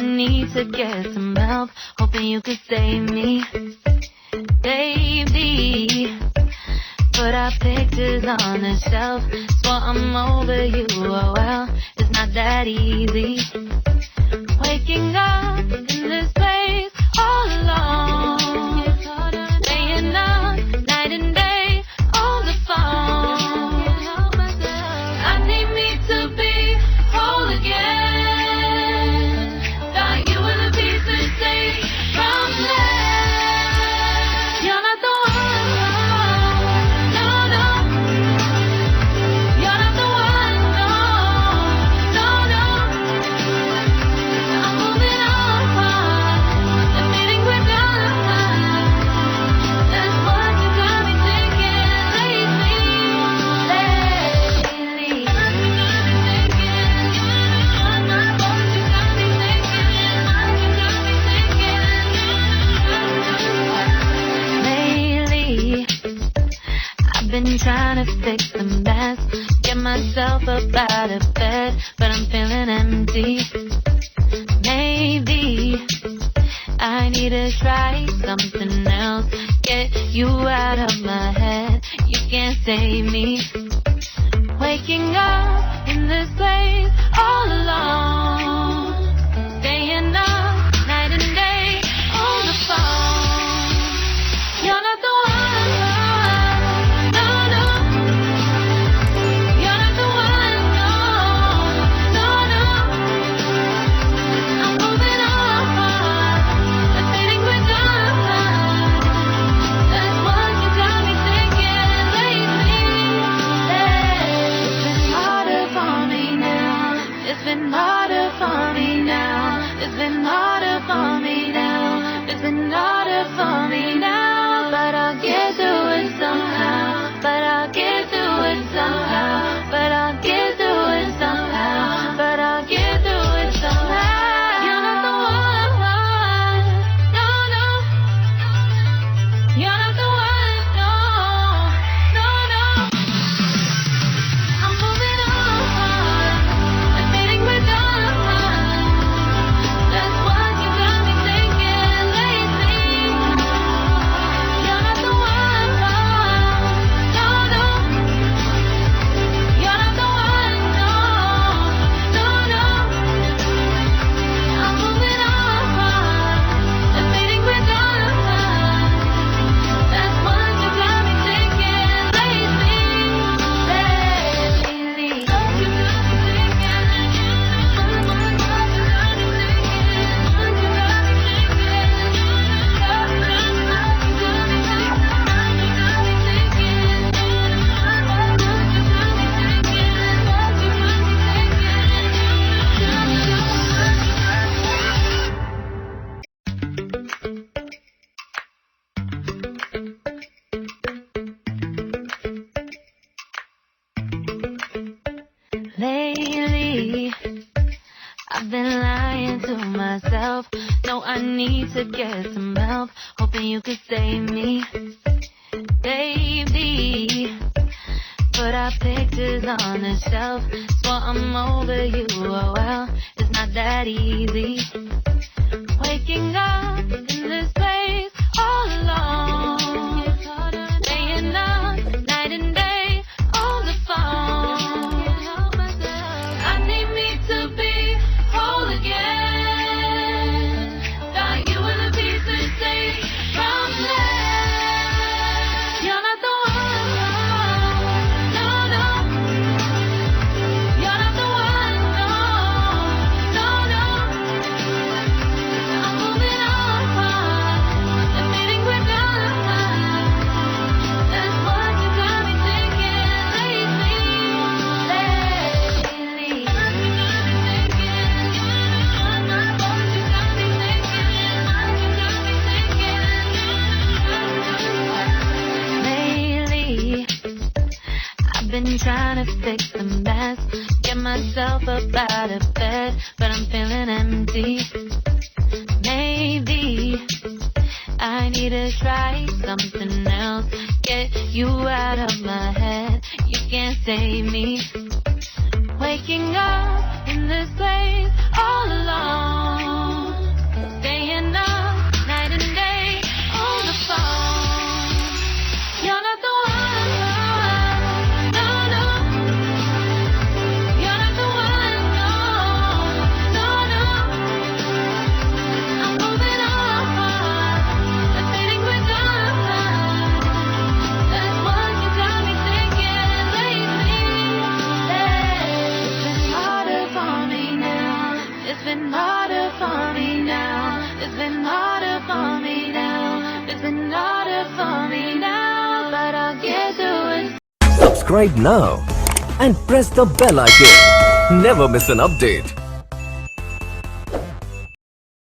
need to get some help, hoping you could save me, baby. Put our pictures on the shelf, swore I'm over you, oh well, it's not that easy. Waking up in this place all alone, staying up night and day on the phone. I need me to be whole again. Thought you were the piece to take from there. You're not the one, no, no. You're not the one, no, no, no. I'm moving on, the meeting we're done. That's what you got me thinking lately. Lately, I've been trying to fix the mess, get myself up out of bed, but I'm feeling empty. Maybe I need to try something else, get you out of my head. You can't save me. Waking up in this place all alone, staying up night and day on the phone. You're not the one, no, no. You're not the one, no, no, no. I'm moving on, the feeling we're done. That's what you got me thinking lately. It's been harder for me now. It's been harder for me now. It's been harder for me now. It's been harder for me now. But I'll get through it somehow. But I'll get through it somehow. But I'll get through it somehow. But I'll get through it somehow. You're not the one, no, no. You're not the one, no, no, no. I'm moving on, the feeling we're done. That's what you got me thinking lately. You're not the one, no, no. You're not the one, no, no, no. I'm moving on, the feeling we're done. That's what you got me thinking lately. Lately, I've been lying to myself. No, I need to get some help, hoping you could save me, baby. Put our pictures on the shelf, swore I'm over you, oh well, it's not that easy. Waking up in this place all alone, staying up night and day on the phone. I need me to be whole again. Thought you were the piece to take from there. You're not the one, no, no. You're not the one, no, no, no. I'm moving on, the feeling we're done. That's what you got me thinking lately. Lately, I've been trying to fix the mess, get myself up out of bed, but I'm feeling empty. Maybe I need to try something else, get you out of my head. You can't save me. Waking up in this place all alone. It's been harder for me now. It's been harder for me now, but I'll get through it. Subscribe now and press the bell icon. Never miss an update.